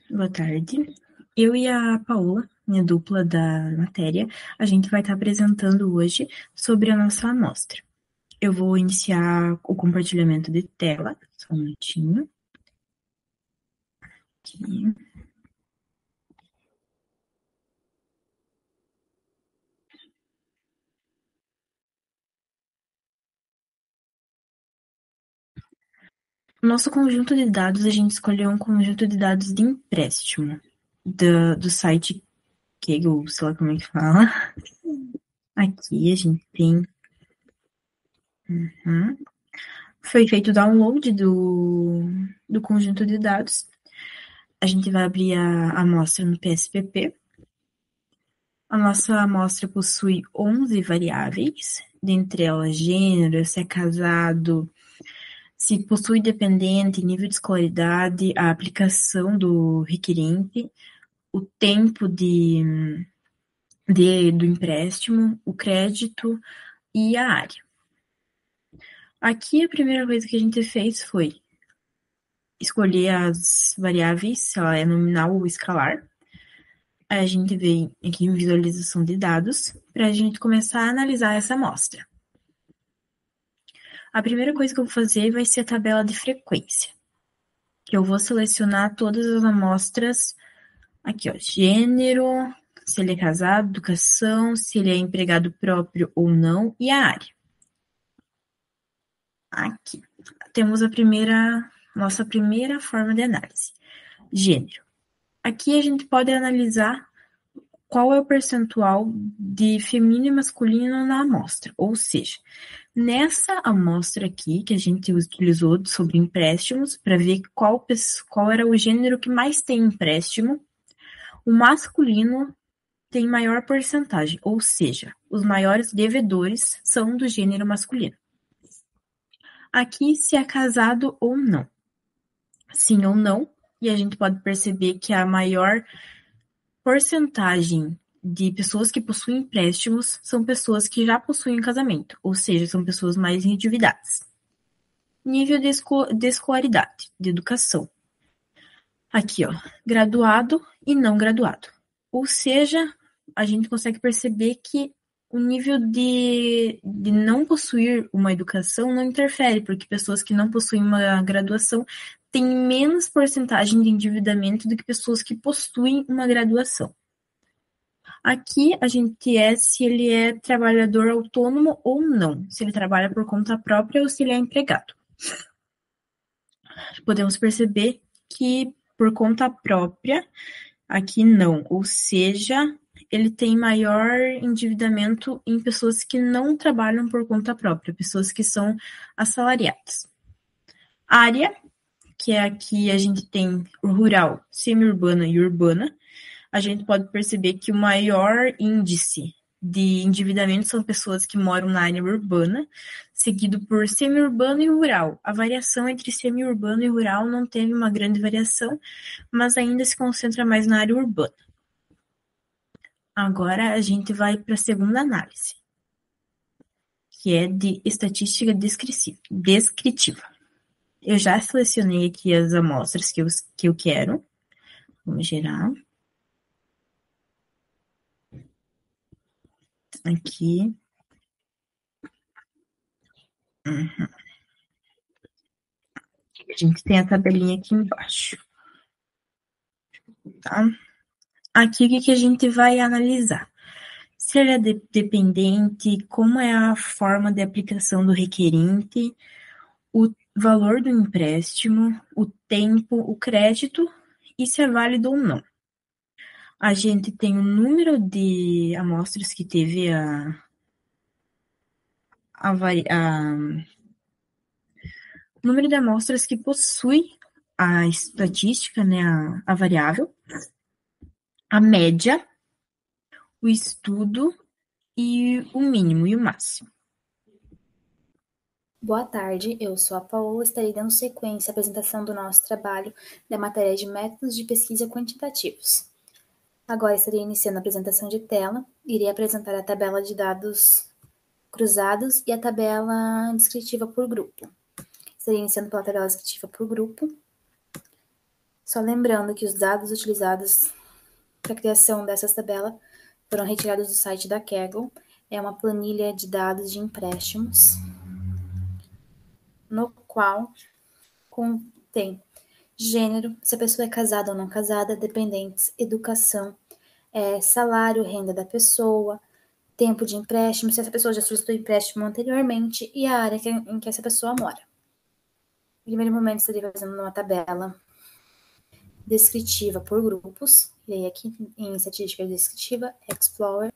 Boa tarde. Eu e a Paola, minha dupla da matéria, a gente vai estar apresentando hoje sobre a nossa amostra. Eu vou iniciar o compartilhamento de tela, só um minutinho. Aqui. Nosso conjunto de dados, a gente escolheu um conjunto de dados de empréstimo do site Kaggle, sei lá como é que fala. Aqui a gente tem. Foi feito o download do conjunto de dados. A gente vai abrir a amostra no PSPP. A nossa amostra possui 11 variáveis, dentre elas gênero, se é casado, se possui dependente, nível de escolaridade, a aplicação do requerente, o tempo do empréstimo, o crédito e a área. Aqui a primeira coisa que a gente fez foi escolher as variáveis, se ela é nominal ou escalar. Aí a gente vem aqui em visualização de dados para a gente começar a analisar essa amostra. A primeira coisa que eu vou fazer vai ser a tabela de frequência. Que eu vou selecionar todas as amostras aqui, ó, gênero, se ele é casado, educação, se ele é empregado próprio ou não, e a área. Aqui. Temos nossa primeira forma de análise. Gênero. Aqui a gente pode analisar qual é o percentual de feminino e masculino na amostra, ou seja, nessa amostra aqui que a gente utilizou sobre empréstimos para ver qual era o gênero que mais tem empréstimo, o masculino tem maior porcentagem, ou seja, os maiores devedores são do gênero masculino. Aqui se é casado ou não, sim ou não, e a gente pode perceber que a maior porcentagem de pessoas que possuem empréstimos são pessoas que já possuem casamento, ou seja, são pessoas mais endividadas. Nível de escolaridade, de educação. Aqui, ó, graduado e não graduado. Ou seja, a gente consegue perceber que o nível de não possuir uma educação não interfere, porque pessoas que não possuem uma graduação têm menos porcentagem de endividamento do que pessoas que possuem uma graduação. Aqui a gente se ele é trabalhador autônomo ou não, se ele trabalha por conta própria ou se ele é empregado. Podemos perceber que por conta própria, aqui não, ou seja, ele tem maior endividamento em pessoas que não trabalham por conta própria, pessoas que são assalariadas. Área, que é aqui a gente tem rural, semi-urbana e urbana, a gente pode perceber que o maior índice de endividamento são pessoas que moram na área urbana, seguido por semi-urbano e rural. A variação entre semi-urbano e rural não teve uma grande variação, mas ainda se concentra mais na área urbana. Agora a gente vai para a segunda análise, que é de estatística descritiva. Eu já selecionei aqui as amostras que eu quero. Vamos gerar. Aqui. Uhum. A gente tem a tabelinha aqui embaixo. Tá? Aqui o que a gente vai analisar? Se ele é dependente, como é a forma de aplicação do requerente, o valor do empréstimo, o tempo, o crédito e se é válido ou não. A gente tem o número de amostras que teve o número de amostras que possui a estatística, né, a variável, a média, o estudo e o mínimo e o máximo. Boa tarde, eu sou a Paola, estarei dando sequência à apresentação do nosso trabalho da matéria de métodos de pesquisa quantitativos. Agora estarei iniciando a apresentação de tela, irei apresentar a tabela de dados cruzados e a tabela descritiva por grupo. Estarei iniciando pela tabela descritiva por grupo. Só lembrando que os dados utilizados para a criação dessas tabelas foram retirados do site da Kaggle. É uma planilha de dados de empréstimos, no qual contém gênero, se a pessoa é casada ou não casada, dependentes, educação, salário, renda da pessoa, tempo de empréstimo, se essa pessoa já solicitou empréstimo anteriormente e a área em que essa pessoa mora. No primeiro momento, estaria fazendo uma tabela descritiva por grupos, e aí aqui em estatística descritiva, Explorer,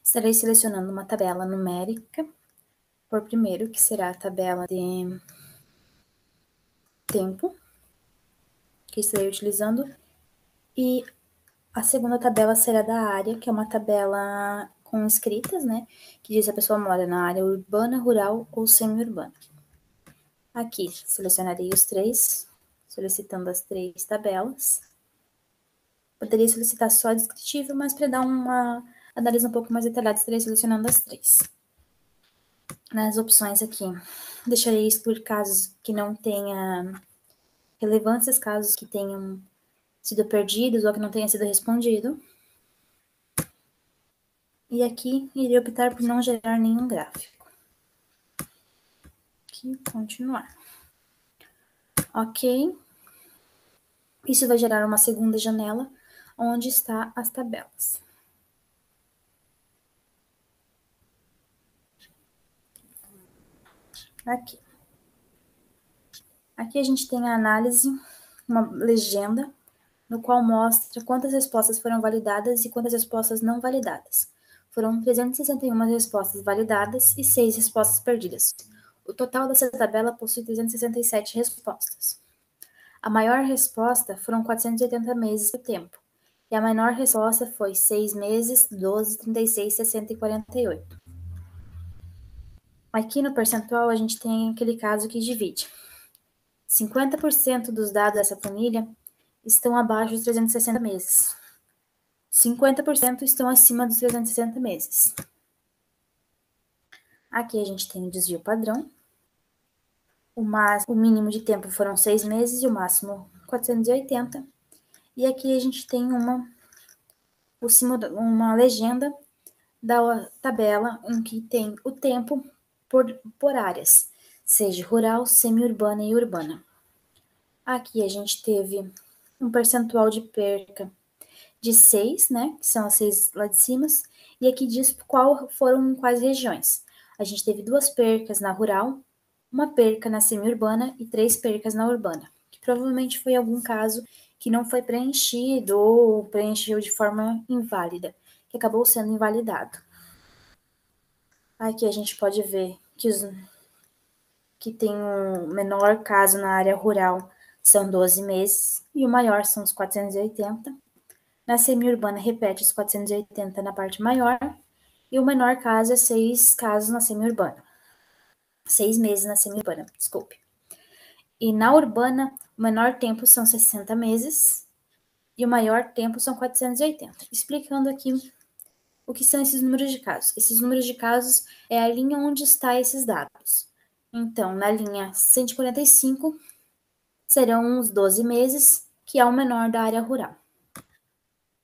estarei selecionando uma tabela numérica por primeiro, que será a tabela de tempo, que estarei utilizando, e a segunda tabela será da área, que é uma tabela com escritas, né, que diz se a pessoa mora na área urbana, rural ou semi-urbana. Aqui, selecionarei os três, solicitando as três tabelas. Poderia solicitar só a descritiva, mas para dar uma análise um pouco mais detalhada, estarei selecionando as três. Nas opções aqui, deixarei excluir casos que não tenha relevâncias, casos que tenham sido perdidos ou que não tenha sido respondido. E aqui, irei optar por não gerar nenhum gráfico. Aqui, continuar. Ok. Isso vai gerar uma segunda janela, onde está as tabelas. Aqui. Aqui a gente tem a análise, uma legenda, no qual mostra quantas respostas foram validadas e quantas respostas não validadas. Foram 361 respostas validadas e 6 respostas perdidas. O total dessa tabela possui 367 respostas. A maior resposta foram 480 meses de tempo, e a menor resposta foi 6 meses, 12, 36, 60 e 48. Aqui no percentual a gente tem aquele caso que divide. 50% dos dados dessa planilha estão abaixo dos 360 meses. 50% estão acima dos 360 meses. Aqui a gente tem o desvio padrão. O mínimo de tempo foram 6 meses e o máximo 480. E aqui a gente tem uma legenda da tabela em que tem o tempo por áreas, seja rural, semi-urbana e urbana. Aqui a gente teve um percentual de perca de 6, né, que são as 6 lá de cima, e aqui diz foram quais regiões. A gente teve 2 percas na rural, uma perca na semi-urbana e 3 percas na urbana, que provavelmente foi algum caso que não foi preenchido ou preencheu de forma inválida, que acabou sendo invalidado. Aqui a gente pode ver que tem um menor caso na área rural, são 12 meses, e o maior são os 480. Na semi-urbana, repete os 480 na parte maior, e o menor caso é 6 casos na semi-urbana. 6 meses na semi-urbana, desculpe. E na urbana, o menor tempo são 60 meses, e o maior tempo são 480. Explicando aqui o que são esses números de casos. Esses números de casos é a linha onde está esses dados. Então, na linha 145, serão os 12 meses, que é o menor da área rural.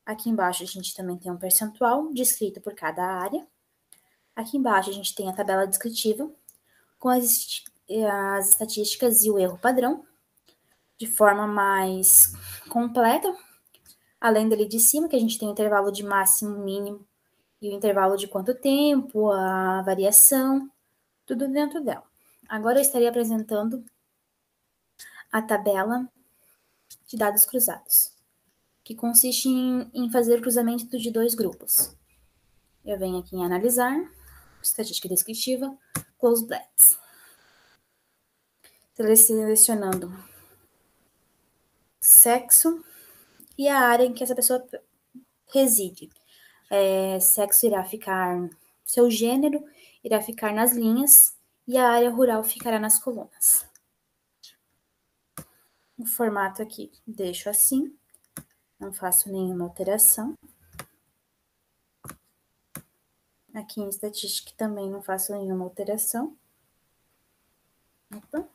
Aqui embaixo a gente também tem um percentual descrito por cada área. Aqui embaixo a gente tem a tabela descritiva com as estatísticas e o erro padrão, de forma mais completa. Além dele de cima, que a gente tem o intervalo de máximo, mínimo, e o intervalo de quanto tempo, a variação, tudo dentro dela. Agora eu estarei apresentando a tabela de dados cruzados, que consiste em fazer o cruzamento de 2 grupos. Eu venho aqui em analisar, estatística descritiva, close blats. Selecionando sexo e a área em que essa pessoa reside. Sexo irá ficar, seu gênero irá ficar nas linhas e a área rural ficará nas colunas. O formato aqui deixo assim, não faço nenhuma alteração. Aqui em estatística também não faço nenhuma alteração. Opa.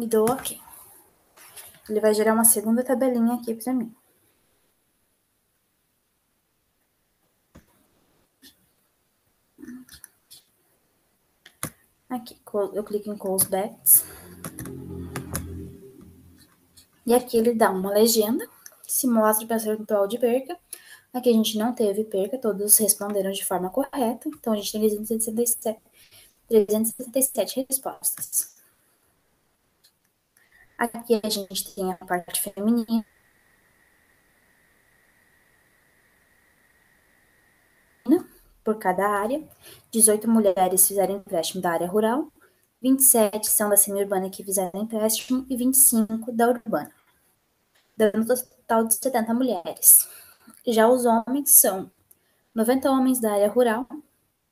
e dou OK. Ele vai gerar uma segunda tabelinha aqui para mim. Aqui, eu clico em Callbacks. E aqui ele dá uma legenda, se mostra o percentual de perca. Aqui a gente não teve perca, todos responderam de forma correta. Então, a gente tem 367 respostas. Aqui a gente tem a parte feminina. Por cada área, 18 mulheres fizeram empréstimo da área rural, 27 são da semi-urbana que fizeram empréstimo e 25 da urbana, dando um total de 70 mulheres. Já os homens são 90 homens da área rural,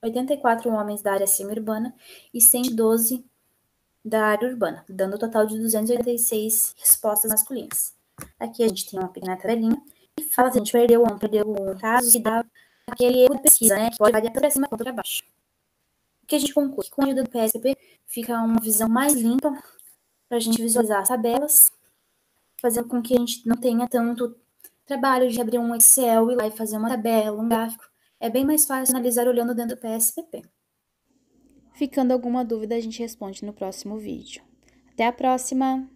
84 homens da área semi-urbana e 112 da área urbana, dando um total de 286 respostas masculinas. Aqui a gente tem uma pequena tabelinha que fala se a gente perdeu ou não perdeu o caso, que dá aquele erro de pesquisa, né? Que pode variar para cima ou para baixo. O que a gente conclui? Com a ajuda do PSPP, fica uma visão mais limpa para a gente visualizar as tabelas, fazendo com que a gente não tenha tanto trabalho de abrir um Excel e lá e fazer uma tabela, um gráfico. É bem mais fácil analisar olhando dentro do PSPP. Ficando alguma dúvida, a gente responde no próximo vídeo. Até a próxima!